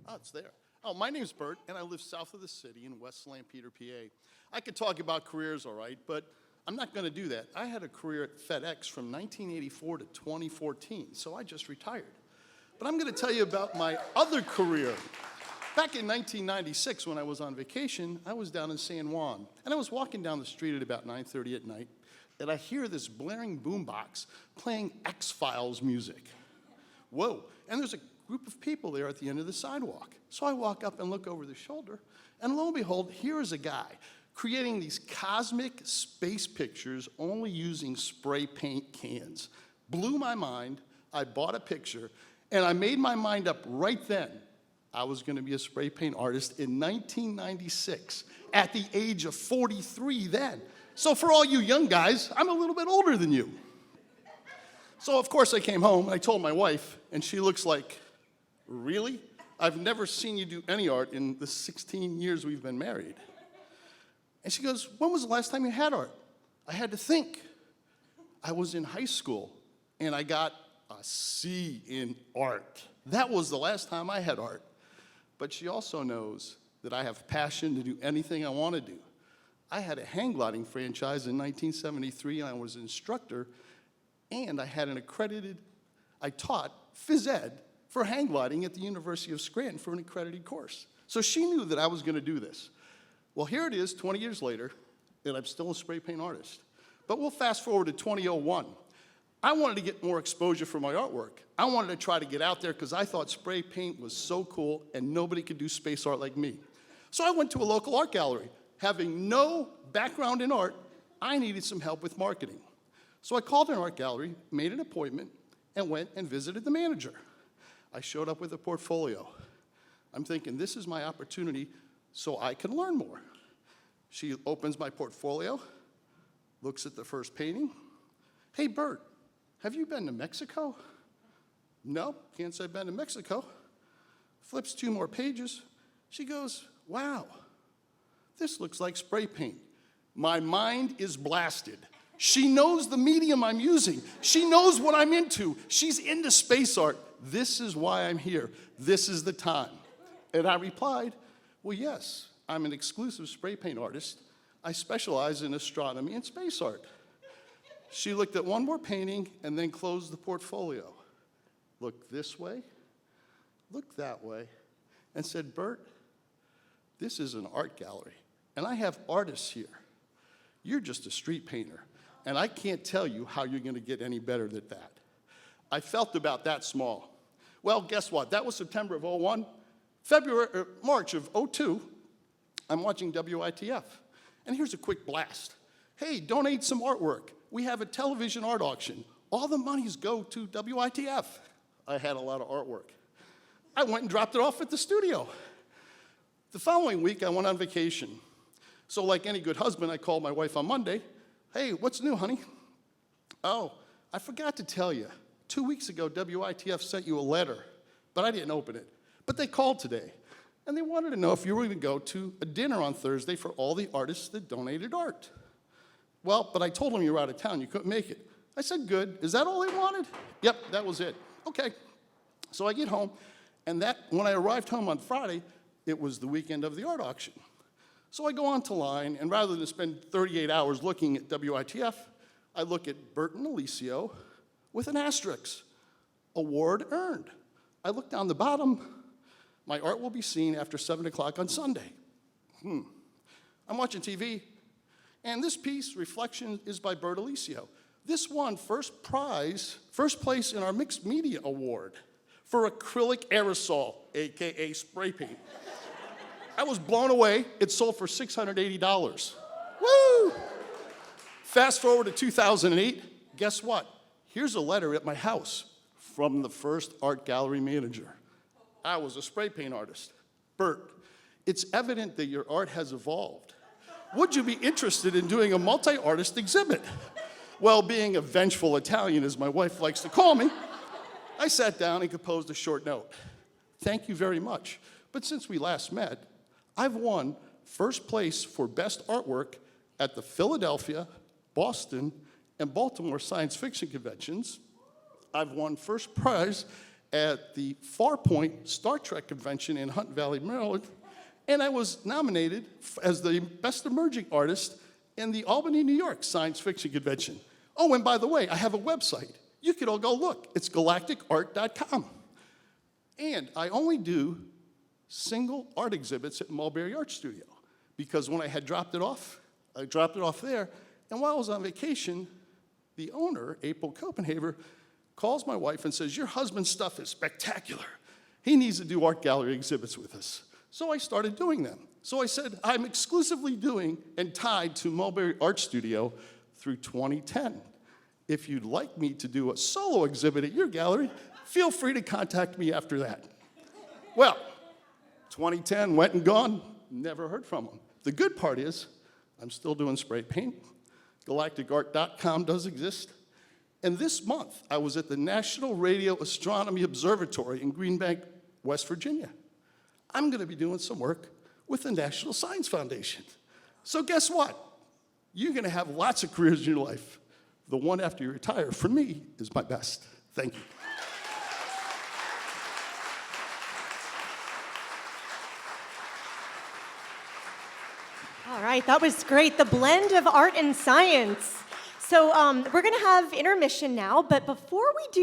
Oh, it's there. Oh, my name's Bert, and I live south of the city in West Lampeter, PA. I could talk about careers, all right, but I'm not going to do that. I had a career at FedEx from 1984 to 2014, so I just retired. But I'm going to tell you about my other career. Back in 1996, when I was on vacation, I was down in San Juan, and I was walking down the street at about 9:30 at night, and I hear this blaring boombox playing X-Files music. Whoa, and there's a group of people there at the end of the sidewalk. So I walk up and look over the shoulder, and lo and behold, here is a guy creating these cosmic space pictures only using spray paint cans. Blew my mind. I bought a picture, and I made my mind up right then I was going to be a spray paint artist in 1996 at the age of 43 then. So for all you young guys, I'm a little bit older than you. So of course I came home, and I told my wife, and she looks like, really? I've never seen you do any art in the 16 years we've been married. And she goes, when was the last time you had art? I had to think. I was in high school, and I got a C in art. That was the last time I had art. But she also knows that I have passion to do anything I want to do. I had a hang gliding franchise in 1973, and I was an instructor, and I taught phys ed for hang gliding at the University of Scranton for an accredited course. So she knew that I was going to do this. Well, here it is 20 years later, and I'm still a spray paint artist. But we'll fast forward to 2001. I wanted to get more exposure for my artwork. I wanted to try to get out there because I thought spray paint was so cool and nobody could do space art like me. So I went to a local art gallery. Having no background in art, I needed some help with marketing. So I called an art gallery, made an appointment, and went and visited the manager. I showed up with a portfolio. I'm thinking, this is my opportunity so I can learn more. She opens my portfolio, looks at the first painting. Hey, Bert, have you been to Mexico? No, can't say I've been to Mexico. Flips 2 more pages. She goes, wow, this looks like spray paint. My mind is blasted. She knows the medium I'm using. She knows what I'm into. She's into space art. This is why I'm here. This is the time. And I replied, well, yes, I'm an exclusive spray paint artist. I specialize in astronomy and space art. She looked at one more painting and then closed the portfolio. Looked this way, looked that way, and said, Bert, this is an art gallery, and I have artists here. You're just a street painter, and I can't tell you how you're going to get any better than that. I felt about that small. Well, guess what? That was September of '01. March of '02, I'm watching WITF, and here's a quick blast. Hey, donate some artwork. We have a television art auction. All the monies go to WITF. I had a lot of artwork. I went and dropped it off at the studio. The following week, I went on vacation. So like any good husband, I called my wife on Monday. Hey, what's new, honey? Oh, I forgot to tell you. 2 weeks ago, WITF sent you a letter, but I didn't open it. But they called today, and they wanted to know if you were going to go to a dinner on Thursday for all the artists that donated art. Well, but I told them you were out of town. You couldn't make it. I said, good. Is that all they wanted? Yep, that was it. Okay. So I get home, and when I arrived home on Friday, it was the weekend of the art auction. So I go onto line, and rather than spend 38 hours looking at WITF, I look at Burton Aulisio with an asterisk. Award earned. I look down the bottom. My art will be seen after 7 o'clock on Sunday. I'm watching TV, and this piece, Reflection, is by Burton Aulisio. This won first place in our Mixed Media Award for acrylic aerosol, AKA spray paint. I was blown away. It sold for $680. Woo! Fast forward to 2008, guess what? Here's a letter at my house from the first art gallery manager. I was a spray paint artist. Bert, it's evident that your art has evolved. Would you be interested in doing a multi-artist exhibit? Well, being a vengeful Italian, as my wife likes to call me, I sat down and composed a short note. Thank you very much. But since we last met, I've won first place for best artwork at the Philadelphia, Boston, and Baltimore science fiction conventions. I've won first prize at the Farpoint Star Trek convention in Hunt Valley, Maryland, and I was nominated as the Best Emerging Artist in the Albany, New York Science Fiction Convention. Oh, and by the way, I have a website. You could all go look. It's galacticart.com. And I only do single art exhibits at Mulberry Art Studio, because when I had dropped it off there, and while I was on vacation, the owner, April Copenhaver, calls my wife and says, "Your husband's stuff is spectacular. He needs to do art gallery exhibits with us." So I started doing them. So I said, I'm exclusively doing and tied to Mulberry Art Studio through 2010. If you'd like me to do a solo exhibit at your gallery, feel free to contact me after that. Well, 2010 went and gone, never heard from them. The good part is, I'm still doing spray paint. galacticart.com does exist. And this month, I was at the National Radio Astronomy Observatory in Green Bank, West Virginia. I'm going to be doing some work with the National Science Foundation. So guess what? You're going to have lots of careers in your life. The one after you retire, for me, is my best. Thank you. All right, that was great. The blend of art and science. So we're going to have intermission now, but before we do